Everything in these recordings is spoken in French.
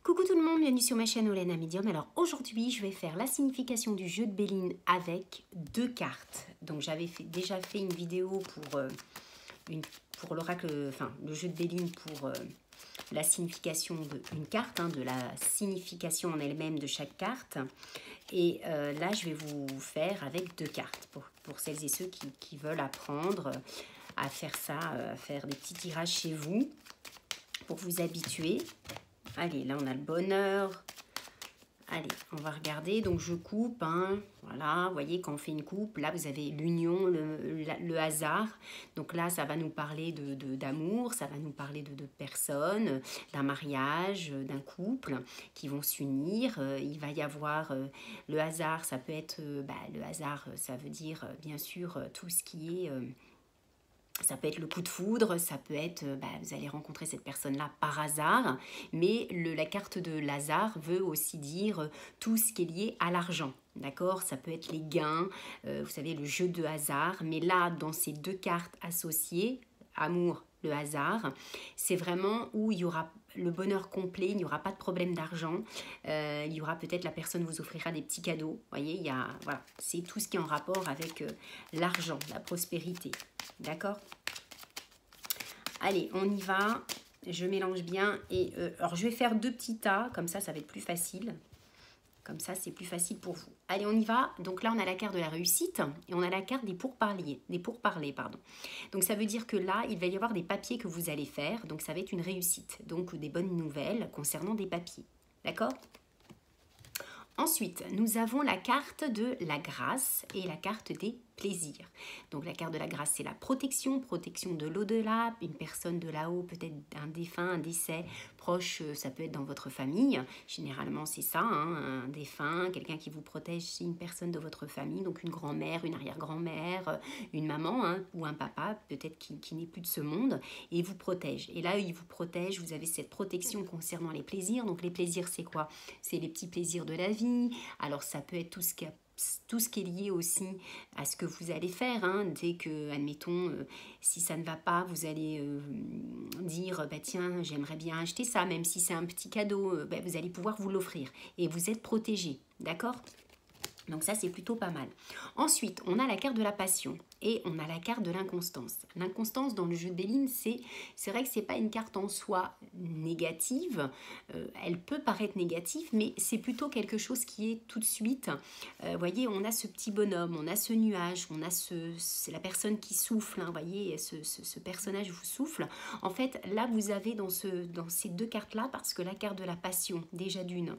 Coucou tout le monde, bienvenue sur ma chaîne Olena Medium. Alors aujourd'hui, je vais faire la signification du jeu de Béline avec deux cartes. Donc j'avais déjà fait une vidéo pour l'oracle, enfin le jeu de Béline pour la signification d'une carte, de la signification en elle-même de chaque carte. Et là, je vais vous faire avec deux cartes pour celles et ceux qui veulent apprendre à faire ça, à faire des petits tirages chez vous pour vous habituer. Allez, là on a le bonheur. Allez, on va regarder. Donc je coupe, voilà, vous voyez quand on fait une coupe, là vous avez l'union, le hasard. Donc là ça va nous parler d'amour, ça va nous parler de personnes, d'un mariage, d'un couple qui vont s'unir. Il va y avoir le hasard, ça peut être, le hasard ça veut dire bien sûr tout ce qui est... ça peut être le coup de foudre, ça peut être, vous allez rencontrer cette personne-là par hasard, mais la carte de Lazare veut aussi dire tout ce qui est lié à l'argent, d'accord? Ça peut être les gains, vous savez, le jeu de hasard, mais là, dans ces deux cartes associées, amour, le hasard, c'est vraiment où il y aura le bonheur complet, il n'y aura pas de problème d'argent, il y aura peut-être la personne vous offrira des petits cadeaux, vous voyez, voilà, c'est tout ce qui est en rapport avec l'argent, la prospérité, d'accord? Allez, on y va, je mélange bien, et alors je vais faire deux petits tas, comme ça va être plus facile. Comme ça, c'est plus facile pour vous. Allez, on y va. Donc là, on a la carte de la réussite et on a la carte des pourparlers. Donc ça veut dire que là, il va y avoir des papiers que vous allez faire. Donc ça va être une réussite. Donc des bonnes nouvelles concernant des papiers. D'accord ? Ensuite, nous avons la carte de la grâce et la carte des plaisirs. Donc la carte de la grâce, c'est la protection de l'au-delà, une personne de là-haut, peut-être un défunt, un décès proche, ça peut être dans votre famille. Généralement, c'est ça, un défunt, quelqu'un qui vous protège, c'est une personne de votre famille, donc une grand-mère, une arrière-grand-mère, une maman ou un papa, peut-être qui n'est plus de ce monde, et vous protège. Et là, il vous protège, vous avez cette protection concernant les plaisirs. Donc les plaisirs, c'est quoi? C'est les petits plaisirs de la vie. Alors ça peut être tout ce qui est lié aussi à ce que vous allez faire, dès que, admettons, si ça ne va pas, vous allez dire, tiens, j'aimerais bien acheter ça, même si c'est un petit cadeau, vous allez pouvoir vous l'offrir et vous êtes protégé, d'accord ? Donc ça, c'est plutôt pas mal. Ensuite, on a la carte de la passion et on a la carte de l'inconstance. L'inconstance dans le jeu de Béline, c'est vrai que c'est pas une carte en soi négative. Elle peut paraître négative, mais c'est plutôt quelque chose qui est tout de suite. Vous voyez, on a ce petit bonhomme, on a ce nuage, on a c'est la personne qui souffle. Vous voyez, ce personnage vous souffle. En fait, là, vous avez dans ces deux cartes-là, parce que la carte de la passion, déjà d'une,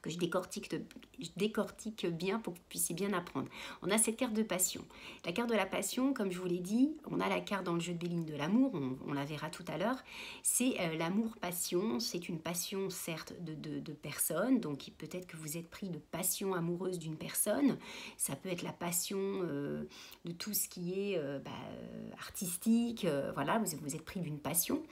que je décortique bien pour que vous puissiez bien apprendre. On a cette carte de passion. La carte de la passion, comme je vous l'ai dit, on a la carte dans le jeu de Béline de l'amour, on la verra tout à l'heure. C'est l'amour-passion, c'est une passion certes de personnes, donc peut-être que vous êtes pris de passion amoureuse d'une personne. Ça peut être la passion de tout ce qui est artistique, voilà, vous êtes pris d'une passion.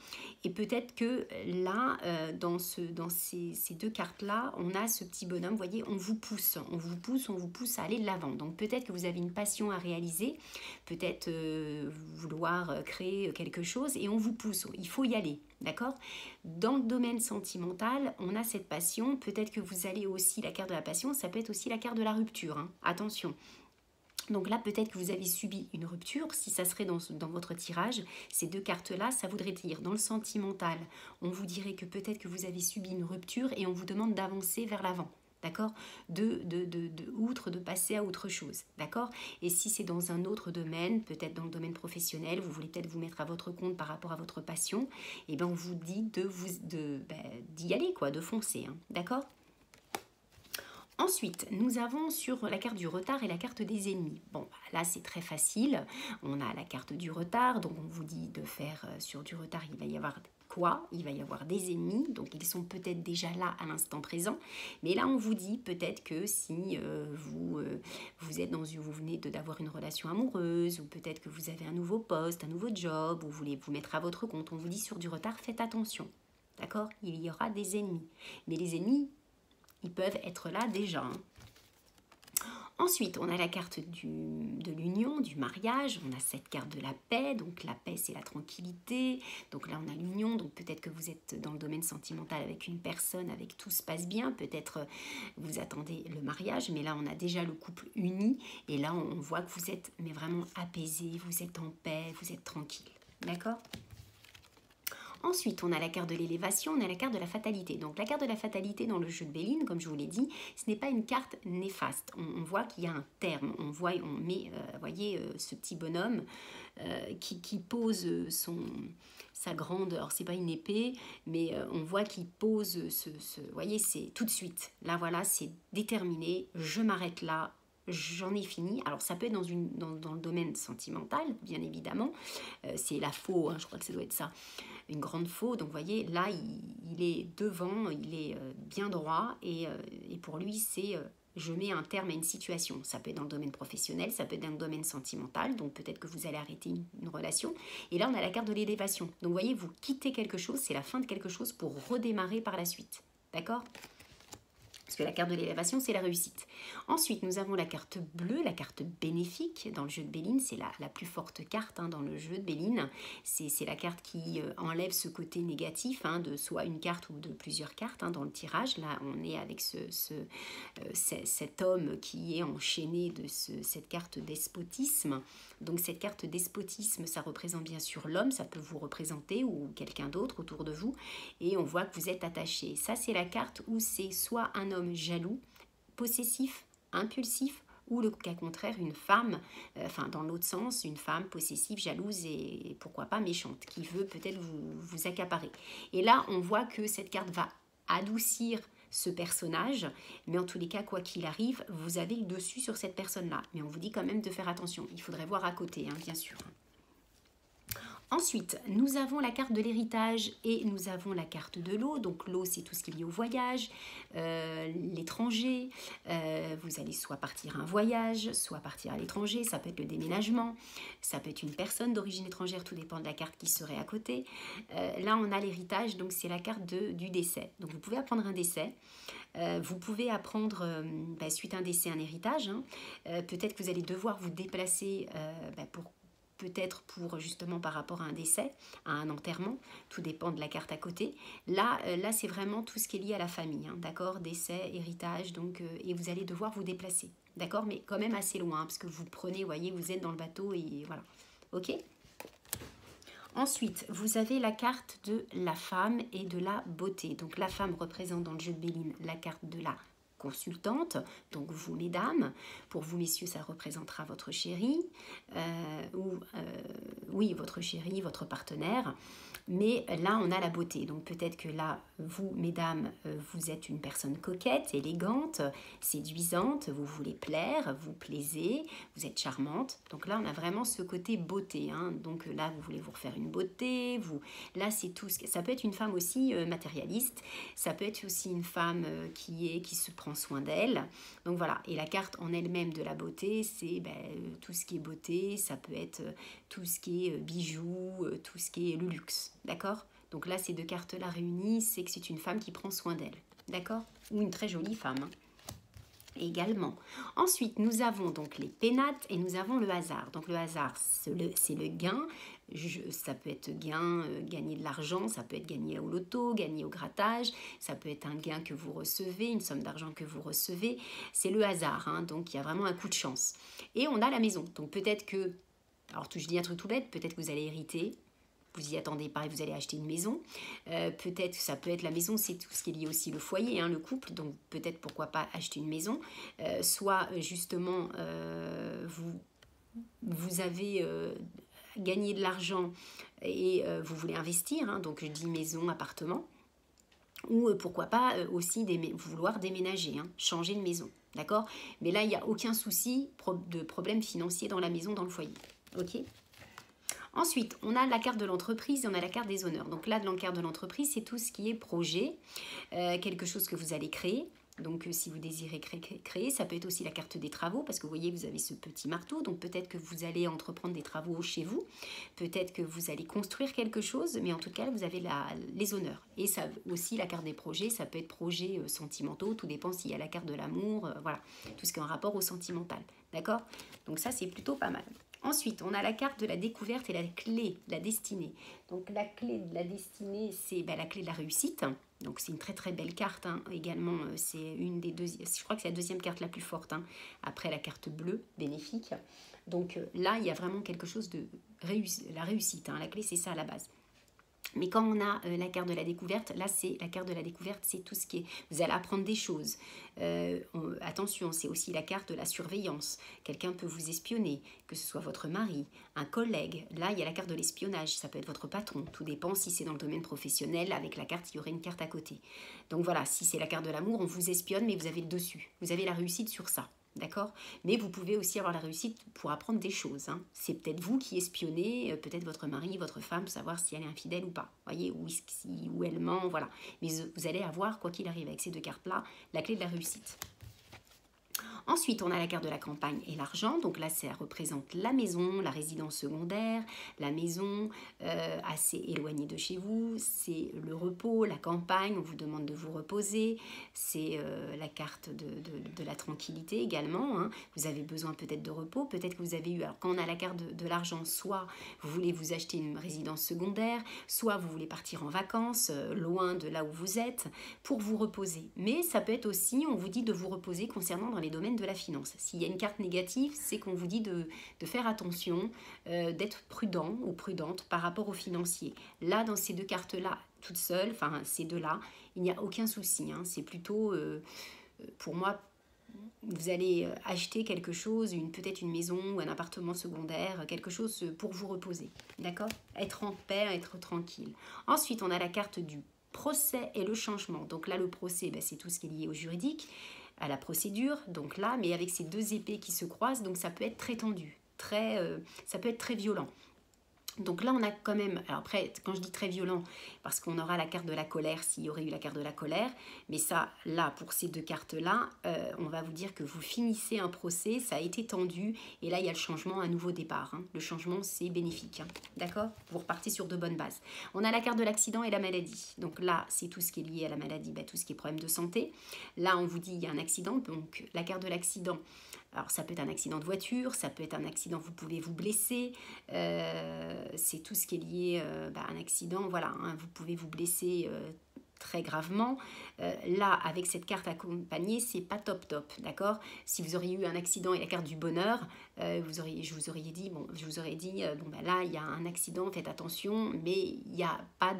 Et peut-être que là, dans ces deux cartes-là, on a ce petit bonhomme, vous voyez, on vous pousse à aller de l'avant. Donc peut-être que vous avez une passion à réaliser, peut-être vouloir créer quelque chose et on vous pousse, il faut y aller, d'accord? Dans le domaine sentimental, on a cette passion, peut-être que vous allez aussi, la carte de la passion, ça peut être aussi la carte de la rupture, attention. Donc là, peut-être que vous avez subi une rupture, si ça serait dans votre tirage, ces deux cartes-là, ça voudrait dire, dans le sentimental, on vous dirait que peut-être que vous avez subi une rupture et on vous demande d'avancer vers l'avant, d'accord? Outre de passer à autre chose, d'accord? Et si c'est dans un autre domaine, peut-être dans le domaine professionnel, vous voulez peut-être vous mettre à votre compte par rapport à votre passion, et bien on vous dit d'y aller, quoi, de foncer, d'accord? Ensuite, nous avons sur la carte du retard et la carte des ennemis. Bon, là c'est très facile. On a la carte du retard, donc on vous dit de faire sur du retard, il va y avoir quoi? Il va y avoir des ennemis, donc ils sont peut-être déjà là à l'instant présent. Mais là, on vous dit peut-être que si vous venez d'avoir une relation amoureuse, ou peut-être que vous avez un nouveau poste, un nouveau job, ou vous voulez vous mettre à votre compte, on vous dit sur du retard, faites attention. D'accord? Il y aura des ennemis. Mais les ennemis, ils peuvent être là déjà. Ensuite, on a la carte de l'union, du mariage. On a cette carte de la paix. Donc la paix, c'est la tranquillité. Donc là, on a l'union. Donc peut-être que vous êtes dans le domaine sentimental avec une personne, avec tout se passe bien. Peut-être vous attendez le mariage, mais là, on a déjà le couple uni. Et là, on voit que vous êtes mais vraiment apaisé, vous êtes en paix, vous êtes tranquille. D'accord ? Ensuite, on a la carte de l'élévation, on a la carte de la fatalité. Donc la carte de la fatalité dans le jeu de Béline, comme je vous l'ai dit, ce n'est pas une carte néfaste. On voit qu'il y a un terme. On met, voyez, ce petit bonhomme qui pose sa grande, alors c'est pas une épée, mais on voit qu'il pose voyez, c'est tout de suite. Là, voilà, c'est déterminé, je m'arrête là. J'en ai fini. Alors ça peut être dans le domaine sentimental, bien évidemment. C'est la faux, hein, je crois que ça doit être ça. Une grande faux. Donc vous voyez, là, il est devant, il est bien droit. Et pour lui, c'est je mets un terme à une situation. Ça peut être dans le domaine professionnel, ça peut être dans le domaine sentimental. Donc peut-être que vous allez arrêter une relation. Et là, on a la carte de l'élévation. Donc vous voyez, vous quittez quelque chose, c'est la fin de quelque chose pour redémarrer par la suite. D'accord ? Parce que la carte de l'élévation, c'est la réussite. Ensuite, nous avons la carte bleue, la carte bénéfique. Dans le jeu de Béline, c'est la plus forte carte dans le jeu de Béline. C'est la carte qui enlève ce côté négatif, de soit une carte ou de plusieurs cartes dans le tirage. Là, on est avec cet homme qui est enchaîné de cette carte despotisme. Donc cette carte despotisme, ça représente bien sûr l'homme, ça peut vous représenter ou quelqu'un d'autre autour de vous. Et on voit que vous êtes attaché. Ça, c'est la carte où c'est soit un homme jaloux, possessif, impulsif, ou le cas contraire, une femme, dans l'autre sens, une femme possessive, jalouse et pourquoi pas méchante, qui veut peut-être vous accaparer. Et là, on voit que cette carte va adoucir ce personnage, mais en tous les cas, quoi qu'il arrive, vous avez le dessus sur cette personne-là. Mais on vous dit quand même de faire attention. Il faudrait voir à côté, bien sûr. Ensuite, nous avons la carte de l'héritage et nous avons la carte de l'eau. Donc l'eau, c'est tout ce qui est lié au voyage, l'étranger. Vous allez soit partir à un voyage, soit partir à l'étranger. Ça peut être le déménagement, ça peut être une personne d'origine étrangère, tout dépend de la carte qui serait à côté. Là, on a l'héritage, donc c'est la carte du décès. Donc vous pouvez apprendre un décès. Vous pouvez apprendre, suite à un décès, un héritage. Peut-être que vous allez devoir vous déplacer peut-être pour justement par rapport à un décès, à un enterrement, tout dépend de la carte à côté. Là c'est vraiment tout ce qui est lié à la famille, d'accord, décès, héritage, donc et vous allez devoir vous déplacer, d'accord, mais quand même assez loin, parce que vous prenez, voyez, vous êtes dans le bateau et voilà, ok. Ensuite, vous avez la carte de la femme et de la beauté. Donc la femme représente dans le jeu de Béline la carte de la consultante, donc vous mesdames, pour vous messieurs ça représentera votre chéri, oui votre chéri, votre partenaire, mais là on a la beauté, donc peut-être que là vous mesdames vous êtes une personne coquette, élégante, séduisante, vous voulez plaire, vous plaisez, vous êtes charmante, donc là on a vraiment ce côté beauté, donc là vous voulez vous refaire une beauté, là c'est tout, ça peut être une femme aussi matérialiste, ça peut être aussi une femme qui se prend soin d'elle. Donc voilà, et la carte en elle-même de la beauté, c'est tout ce qui est beauté, ça peut être tout ce qui est bijoux, tout ce qui est le luxe, d'accord? Donc là, ces deux cartes-là réunies, c'est que c'est une femme qui prend soin d'elle, d'accord? Ou une très jolie femme, également. Ensuite, nous avons donc les pénates et nous avons le hasard. Donc le hasard, c'est le gain. Ça peut être gagner de l'argent, ça peut être gagner au loto, gagner au grattage, ça peut être un gain que vous recevez, une somme d'argent que vous recevez. C'est le hasard, donc il y a vraiment un coup de chance. Et on a la maison. Donc peut-être que, alors je dis un truc tout bête, peut-être que vous allez hériter. Vous y attendez pas et vous allez acheter une maison. Peut-être ça peut être la maison, c'est tout ce qui est lié aussi le foyer, le couple. Donc peut-être pourquoi pas acheter une maison. Soit justement vous avez gagné de l'argent et vous voulez investir. Donc je dis maison, appartement. Ou pourquoi pas aussi vouloir déménager, changer de maison. D'accord? Mais là, il n'y a aucun souci de problème financier dans la maison, dans le foyer. Ok? Ensuite, on a la carte de l'entreprise et on a la carte des honneurs. Donc là, de la carte de l'entreprise, c'est tout ce qui est projet, quelque chose que vous allez créer. Donc si vous désirez créer, ça peut être aussi la carte des travaux, parce que vous voyez, vous avez ce petit marteau, donc peut-être que vous allez entreprendre des travaux chez vous, peut-être que vous allez construire quelque chose, mais en tout cas, vous avez les honneurs. Et ça aussi, la carte des projets, ça peut être projets sentimentaux, tout dépend s'il y a la carte de l'amour, voilà, tout ce qui est en rapport au sentimental, d'accord? Donc ça, c'est plutôt pas mal. Ensuite, on a la carte de la découverte et la clé de la destinée. Donc la clé de la destinée, c'est la clé de la réussite. Donc c'est une très très belle carte, hein. Également, c'est une des deux, je crois que c'est la deuxième carte la plus forte, hein, après la carte bleue, bénéfique. Donc là, il y a vraiment quelque chose de la réussite, hein. La clé, c'est ça à la base. Mais quand on a la carte de la découverte, là c'est la carte de la découverte, c'est tout ce qui est, vous allez apprendre des choses. Attention, c'est aussi la carte de la surveillance. Quelqu'un peut vous espionner, que ce soit votre mari, un collègue. Là, il y a la carte de l'espionnage, ça peut être votre patron. Tout dépend si c'est dans le domaine professionnel, avec la carte, il y aurait une carte à côté. Donc voilà, si c'est la carte de l'amour, on vous espionne, mais vous avez le dessus. Vous avez la réussite sur ça. D'accord? Mais vous pouvez aussi avoir la réussite pour apprendre des choses, hein. C'est peut-être vous qui espionnez, peut-être votre mari, votre femme, pour savoir si elle est infidèle ou pas. Voyez, ou elle ment, voilà. Mais vous allez avoir, quoi qu'il arrive, avec ces deux cartes-là, la clé de la réussite. Ensuite, on a la carte de la campagne et l'argent. Donc là, ça représente la maison, la résidence secondaire, la maison assez éloignée de chez vous. C'est le repos, la campagne, on vous demande de vous reposer. C'est la carte de la tranquillité également, hein. Vous avez besoin peut-être de repos, peut-être que vous avez eu... Alors quand on a la carte de l'argent, soit vous voulez vous acheter une résidence secondaire, soit vous voulez partir en vacances, loin de là où vous êtes, pour vous reposer. Mais ça peut être aussi, on vous dit de vous reposer concernant dans les domaines de la finance. S'il y a une carte négative, c'est qu'on vous dit de faire attention, d'être prudent ou prudente par rapport aux financiers. Là, dans ces deux cartes-là, toutes seules, enfin ces deux-là, il n'y a aucun souci, hein. C'est plutôt, pour moi, vous allez acheter quelque chose, peut-être une maison ou un appartement secondaire, quelque chose pour vous reposer, d'accord? Être en paix, être tranquille. Ensuite, on a la carte du procès et le changement. Donc là, le procès, c'est tout ce qui est lié au juridique, à la procédure, donc là, mais avec ces deux épées qui se croisent, donc ça peut être très tendu, ça peut être très violent. Donc là, on a quand même, alors après, quand je dis très violent, parce qu'on aura la carte de la colère, s'il y aurait eu la carte de la colère, mais ça, là, pour ces deux cartes-là, on va vous dire que vous finissez un procès, ça a été tendu, et là, il y a le changement, un nouveau départ, hein. Le changement, c'est bénéfique, hein. D'accord? Vous repartez sur de bonnes bases. On a la carte de l'accident et la maladie. Donc là, c'est tout ce qui est lié à la maladie, tout ce qui est problème de santé. Là, on vous dit, il y a un accident, donc la carte de l'accident, alors ça peut être un accident de voiture, ça peut être un accident, vous pouvez vous blesser, c'est tout ce qui est lié à un accident, voilà, hein, vous pouvez vous blesser très gravement. Là, avec cette carte accompagnée, c'est pas top, d'accord? Si vous auriez eu un accident et la carte du bonheur, je vous aurais dit, là, il y a un accident, faites attention, mais il n'y a pas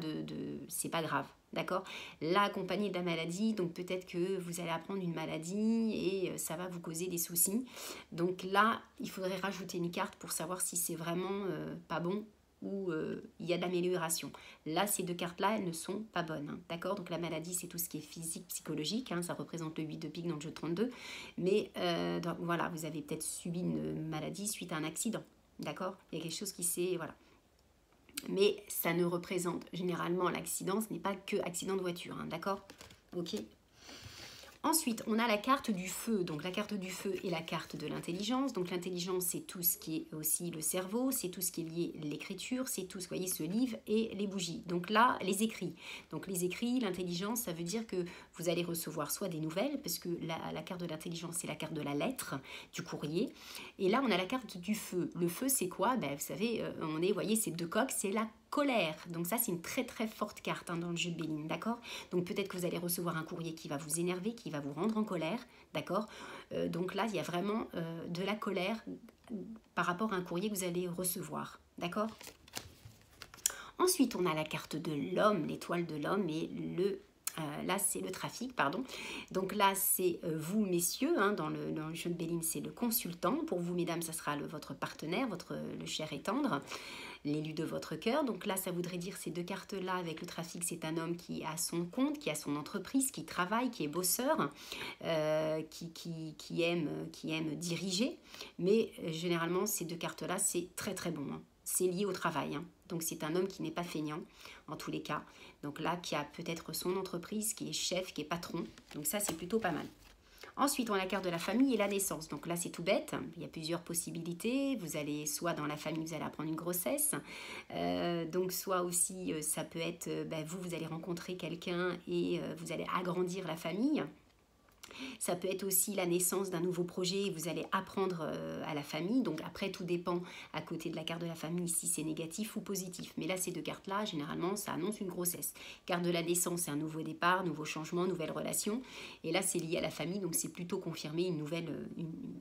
c'est pas grave. D'accord? Là, accompagné de la maladie, donc peut-être que vous allez apprendre une maladie et ça va vous causer des soucis. Donc là, il faudrait rajouter une carte pour savoir si c'est vraiment pas bon ou il y a de l'amélioration. Là, ces deux cartes-là, elles ne sont pas bonnes, hein. D'accord? Donc la maladie, c'est tout ce qui est physique, psychologique, hein, ça représente le 8 de pique dans le jeu 32. Mais donc, voilà, vous avez peut-être subi une maladie suite à un accident. D'accord? Il y a quelque chose qui s'est... Voilà. Mais ça ne représente généralement l'accident, ce n'est pas que accident de voiture, hein, d'accord? Ok. Ensuite, on a la carte du feu. Donc la carte du feu et la carte de l'intelligence. Donc l'intelligence, c'est tout ce qui est aussi le cerveau, c'est tout ce qui est lié à l'écriture, c'est tout ce, vous voyez, ce livre et les bougies. Donc là, les écrits. Donc les écrits, l'intelligence, ça veut dire que vous allez recevoir soit des nouvelles, parce que la carte de l'intelligence, c'est la carte de la lettre, du courrier. Et là, on a la carte du feu. Le feu, c'est quoi? Vous savez, on est, vous voyez, ces deux coques, c'est la colère. Donc ça, c'est une très très forte carte, hein, dans le jeu de Béline, d'accord? Donc peut-être que vous allez recevoir un courrier qui va vous énerver, qui va vous rendre en colère, d'accord? Donc là, il y a vraiment de la colère par rapport à un courrier que vous allez recevoir, d'accord? Ensuite, on a la carte de l'homme, l'étoile de l'homme et là, c'est le trafic, pardon. Donc là, c'est vous, messieurs, hein, dans le jeu de Béline, c'est le consultant. Pour vous, mesdames, ça sera votre partenaire, le cher et tendre, l'élu de votre cœur. Donc là, ça voudrait dire ces deux cartes-là, avec le trafic, c'est un homme qui a son compte, qui a son entreprise, qui travaille, qui est bosseur, qui aime diriger. Mais généralement, ces deux cartes-là, c'est très très bon, hein. C'est lié au travail, hein. Donc c'est un homme qui n'est pas feignant, en tous les cas. Donc là, qui a peut-être son entreprise, qui est chef, qui est patron. Donc ça, c'est plutôt pas mal. Ensuite, on a la carte de la famille et la naissance. Donc là, c'est tout bête. Il y a plusieurs possibilités. Vous allez, soit dans la famille, vous allez apprendre une grossesse. Donc soit aussi, ça peut être, vous allez rencontrer quelqu'un et vous allez agrandir la famille. Ça peut être aussi la naissance d'un nouveau projet et vous allez apprendre à la famille. Donc après, tout dépend à côté de la carte de la famille si c'est négatif ou positif. Mais là, ces deux cartes-là, généralement, ça annonce une grossesse. Carte de la naissance, c'est un nouveau départ, nouveau changement, nouvelle relation. Et là, c'est lié à la famille, donc c'est plutôt confirmé une nouvelle...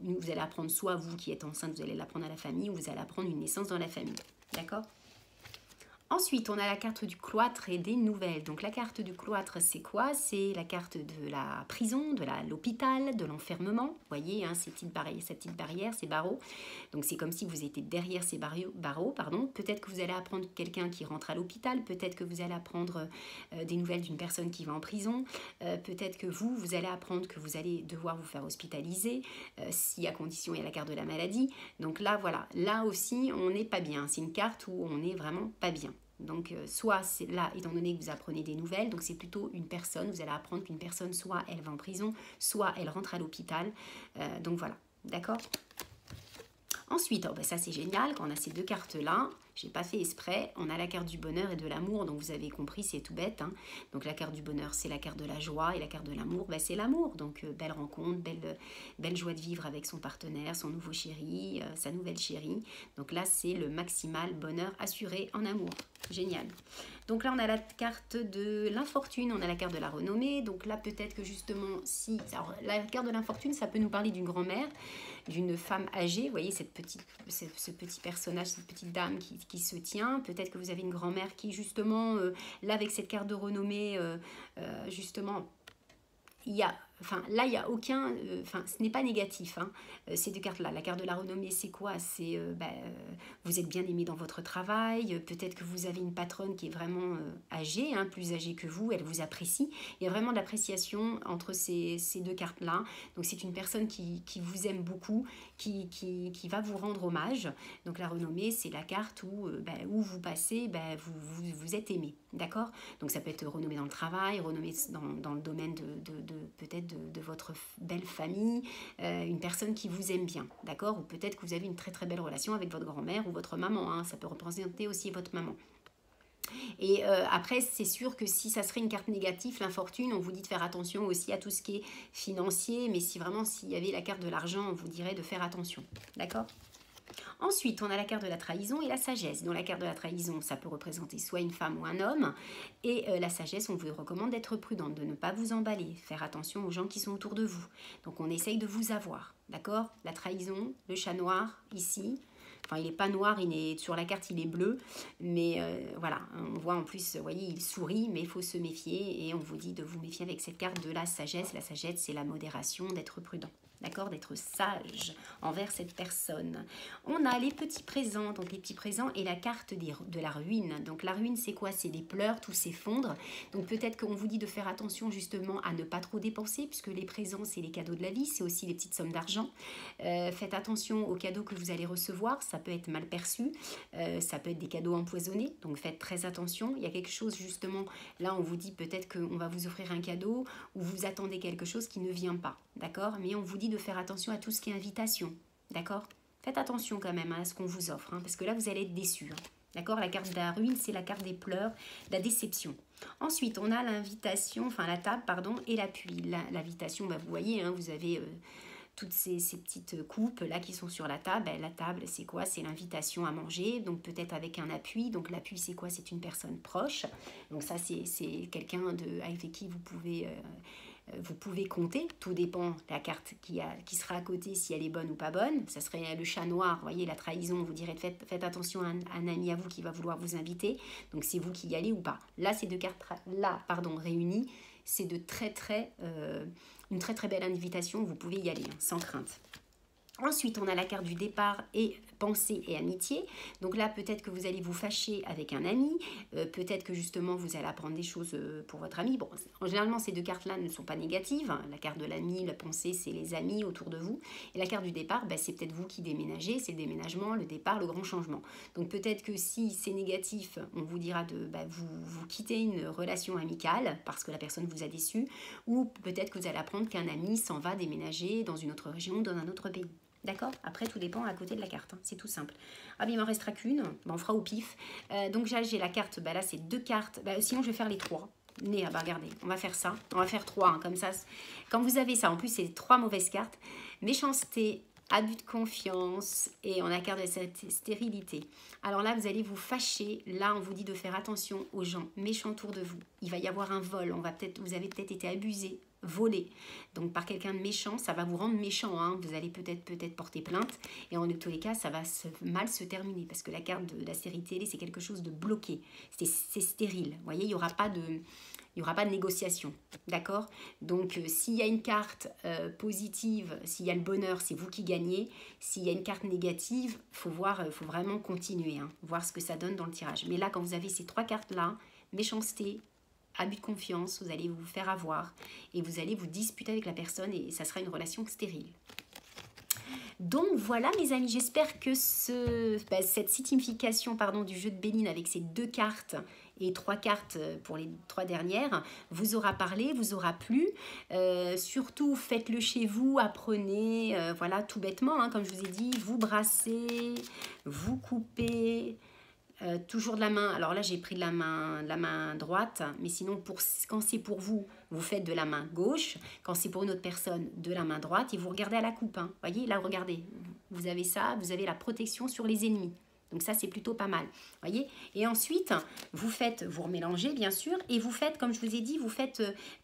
vous allez apprendre soit vous qui êtes enceinte, vous allez l'apprendre à la famille, ou vous allez apprendre une naissance dans la famille. D'accord ? Ensuite, on a la carte du cloître et des nouvelles. Donc la carte du cloître, c'est quoi? C'est la carte de la prison, de l'hôpital, de l'enfermement. Vous voyez, hein, ces petites barrières, ces barreaux. Donc c'est comme si vous étiez derrière ces barreaux. Peut-être que vous allez apprendre quelqu'un qui rentre à l'hôpital. Peut-être que vous allez apprendre des nouvelles d'une personne qui va en prison. Peut-être que vous allez apprendre que vous allez devoir vous faire hospitaliser. Si à condition, il y a la carte de la maladie. Donc là, voilà. Là aussi, on n'est pas bien. C'est une carte où on n'est vraiment pas bien. Donc, soit c'est là, étant donné que vous apprenez des nouvelles, donc c'est plutôt une personne, vous allez apprendre qu'une personne, soit elle va en prison, soit elle rentre à l'hôpital. Donc voilà, d'accord? Ensuite, ça c'est génial, quand on a ces deux cartes-là, j'ai pas fait exprès, on a la carte du bonheur et de l'amour, donc vous avez compris, c'est tout bête. Hein. Donc la carte du bonheur, c'est la carte de la joie, et la carte de l'amour, c'est l'amour. Donc belle rencontre, belle joie de vivre avec son partenaire, son nouveau chéri, sa nouvelle chérie. Donc là, c'est le maximal bonheur assuré en amour. Génial. Donc là, on a la carte de l'infortune, on a la carte de la renommée. Donc là, peut-être que justement, si... Alors, la carte de l'infortune, ça peut nous parler d'une grand-mère, d'une femme âgée. Vous voyez, ce petit personnage, cette petite dame qui se tient. Peut-être que vous avez une grand-mère qui, justement, là, avec cette carte de renommée, justement... il n'y a aucun... ce n'est pas négatif, hein, ces deux cartes-là. La carte de la renommée, c'est quoi? C'est vous êtes bien aimé dans votre travail. Peut-être que vous avez une patronne qui est vraiment âgée, hein, plus âgée que vous. Elle vous apprécie. Il y a vraiment de l'appréciation entre ces deux cartes-là. Donc, c'est une personne qui vous aime beaucoup, qui va vous rendre hommage. Donc, la renommée, c'est la carte où vous passez, vous êtes aimé. D'accord? Donc, ça peut être renommé dans le travail, renommé dans le domaine peut-être de votre belle famille, une personne qui vous aime bien, d'accord? Ou peut-être que vous avez une très très belle relation avec votre grand-mère ou votre maman, hein, ça peut représenter aussi votre maman. Et après, c'est sûr que si ça serait une carte négative, l'infortune, on vous dit de faire attention aussi à tout ce qui est financier, mais si vraiment s'il y avait la carte de l'argent, on vous dirait de faire attention, d'accord? Ensuite, on a la carte de la trahison et la sagesse. Donc la carte de la trahison, ça peut représenter soit une femme ou un homme. Et la sagesse, on vous recommande d'être prudente, de ne pas vous emballer, faire attention aux gens qui sont autour de vous. Donc on essaye de vous avoir, d'accord? La trahison, le chat noir, ici. Enfin, il n'est pas noir, sur la carte, il est bleu. Mais voilà, on voit en plus, vous voyez, il sourit, mais il faut se méfier. Et on vous dit de vous méfier avec cette carte de la sagesse. La sagesse, c'est la modération, d'être prudent. D'accord, d'être sage envers cette personne. On a les petits présents, donc les petits présents et la carte de la ruine. Donc la ruine, c'est quoi? C'est des pleurs, tout s'effondre. Donc peut-être qu'on vous dit de faire attention justement à ne pas trop dépenser, puisque les présents, c'est les cadeaux de la vie, c'est aussi les petites sommes d'argent. Faites attention aux cadeaux que vous allez recevoir, ça peut être mal perçu, ça peut être des cadeaux empoisonnés, donc faites très attention. Il y a quelque chose justement, là on vous dit peut-être qu'on va vous offrir un cadeau, ou vous attendez quelque chose qui ne vient pas, d'accord? Mais on vous dit de faire attention à tout ce qui est invitation, d'accord? Faites attention quand même à ce qu'on vous offre, hein, parce que là vous allez être déçus, hein, d'accord? La carte de la ruine, c'est la carte des pleurs, de la déception. Ensuite, on a l'invitation, la table, pardon, et l'appui. L'invitation, vous voyez, hein, vous avez toutes ces petites coupes là qui sont sur la table. La table, c'est quoi? C'est l'invitation à manger, donc peut-être avec un appui. Donc l'appui, c'est quoi? C'est une personne proche. Donc ça, c'est quelqu'un avec qui vous pouvez compter, tout dépend de la carte qui sera à côté, si elle est bonne ou pas bonne. Ça serait le chat noir, vous voyez, la trahison, vous direz faites attention à un ami à vous qui va vouloir vous inviter, donc c'est vous qui y allez ou pas. Là, ces deux cartes-là, réunies, c'est une très très belle invitation, vous pouvez y aller, hein, sans crainte. Ensuite, on a la carte du départ et pensée et amitié. Donc là, peut-être que vous allez vous fâcher avec un ami. Peut-être que justement, vous allez apprendre des choses pour votre ami. Bon, généralement, ces deux cartes-là ne sont pas négatives. La carte de l'ami, la pensée, c'est les amis autour de vous. Et la carte du départ, bah, c'est peut-être vous qui déménagez. C'est le déménagement, le départ, le grand changement. Donc peut-être que si c'est négatif, on vous dira de vous quitter une relation amicale parce que la personne vous a déçu. Ou peut-être que vous allez apprendre qu'un ami s'en va déménager dans une autre région, dans un autre pays. D'accord? Après, tout dépend à côté de la carte. Hein. C'est tout simple. Ah, mais il m'en restera qu'une. Ben, on fera au pif. Donc, j'ai la carte. Ben, là, c'est 2 cartes. Ben, sinon, je vais faire les 3. Mais, ben, regardez, on va faire ça. On va faire 3. Hein, comme ça, quand vous avez ça, en plus, c'est 3 mauvaises cartes. Méchanceté, abus de confiance et on a carte de cette stérilité. Alors là, vous allez vous fâcher. Là, on vous dit de faire attention aux gens méchants autour de vous. Il va y avoir un vol. Vous avez peut-être été abusé, volé. Donc par quelqu'un de méchant, ça va vous rendre méchant. Hein. Vous allez peut-être porter plainte. Et en tous les cas, ça va mal se terminer. Parce que la carte de la stérilité, c'est quelque chose de bloqué. C'est stérile. Vous voyez, il n'y aura pas de... Il n'y aura pas de négociation, d'accord? Donc, s'il y a une carte positive, s'il y a le bonheur, c'est vous qui gagnez. S'il y a une carte négative, faut vraiment continuer, hein, voir ce que ça donne dans le tirage. Mais là, quand vous avez ces 3 cartes-là, méchanceté, abus de confiance, vous allez vous faire avoir et vous allez vous disputer avec la personne et ça sera une relation stérile. Donc voilà mes amis, j'espère que cette signification du jeu de Béline avec ces 2 cartes et 3 cartes pour les 3 dernières vous aura parlé, vous aura plu. Surtout faites-le chez vous, apprenez, voilà tout bêtement, hein, comme je vous ai dit, vous brassez, vous coupez. Toujours de la main, alors là j'ai pris de la main droite, mais sinon quand c'est pour vous, vous faites de la main gauche, quand c'est pour une autre personne, de la main droite, et vous regardez à la coupe, hein. Voyez, là regardez, vous avez ça, vous avez la protection sur les ennemis, donc ça c'est plutôt pas mal, voyez. Et ensuite, vous remélangez bien sûr, et vous faites, comme je vous ai dit,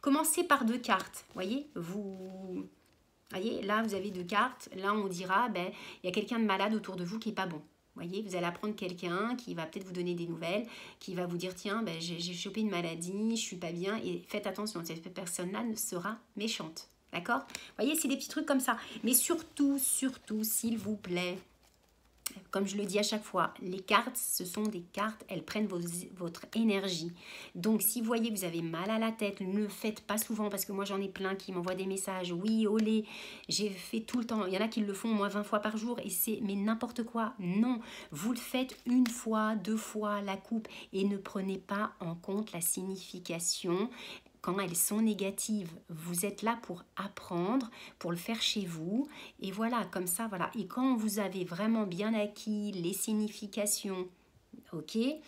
commencez par 2 cartes, voyez, voyez, là vous avez 2 cartes, là on dira, il y a quelqu'un de malade autour de vous qui n'est pas bon. Voyez, vous allez apprendre quelqu'un qui va peut-être vous donner des nouvelles, qui va vous dire, tiens, j'ai chopé une maladie, je suis pas bien, et faites attention, cette personne-là sera méchante. D'accord? Voyez, c'est des petits trucs comme ça. Mais surtout, s'il vous plaît, comme je le dis à chaque fois, les cartes, ce sont des cartes, elles prennent votre énergie. Donc, si vous voyez, vous avez mal à la tête, ne le faites pas souvent, parce que moi, j'en ai plein qui m'envoient des messages. Oui, olé, j'ai fait tout le temps. Il y en a qui le font au moins 20 fois par jour, et c'est mais n'importe quoi. Non, vous le faites 1 fois, 2 fois, la coupe, et ne prenez pas en compte la signification. Quand elles sont négatives, vous êtes là pour apprendre, pour le faire chez vous. Et voilà, comme ça, voilà. Et quand vous avez vraiment bien acquis les significations, ok, et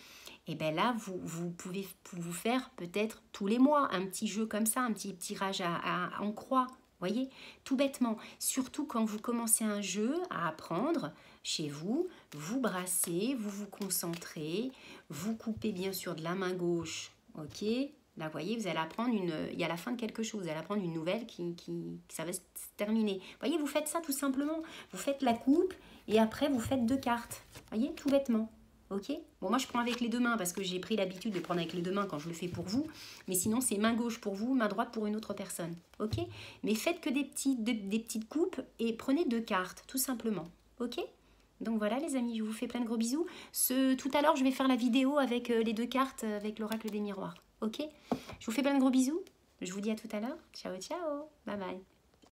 bien là, vous pouvez vous faire peut-être tous les mois un petit jeu comme ça, un petit tirage en croix. Voyez, tout bêtement. Surtout quand vous commencez un jeu à apprendre chez vous, vous brassez, vous vous concentrez, vous coupez bien sûr de la main gauche, ok. Là, vous voyez, vous allez apprendre il y a la fin de quelque chose, vous allez apprendre une nouvelle ça va se terminer. Vous voyez, vous faites ça tout simplement. Vous faites la coupe et après, vous faites 2 cartes. Vous voyez, tout bêtement. Ok? Bon, moi, je prends avec les 2 mains parce que j'ai pris l'habitude de prendre avec les 2 mains quand je le fais pour vous. Mais sinon, c'est main gauche pour vous, main droite pour une autre personne. Ok? Mais faites que des petites coupes et prenez 2 cartes, tout simplement. Ok? Donc voilà les amis, je vous fais plein de gros bisous. Tout à l'heure, je vais faire la vidéo avec les 2 cartes avec l'oracle des miroirs. Ok? Je vous fais plein de gros bisous. Je vous dis à tout à l'heure. Ciao, ciao. Bye bye.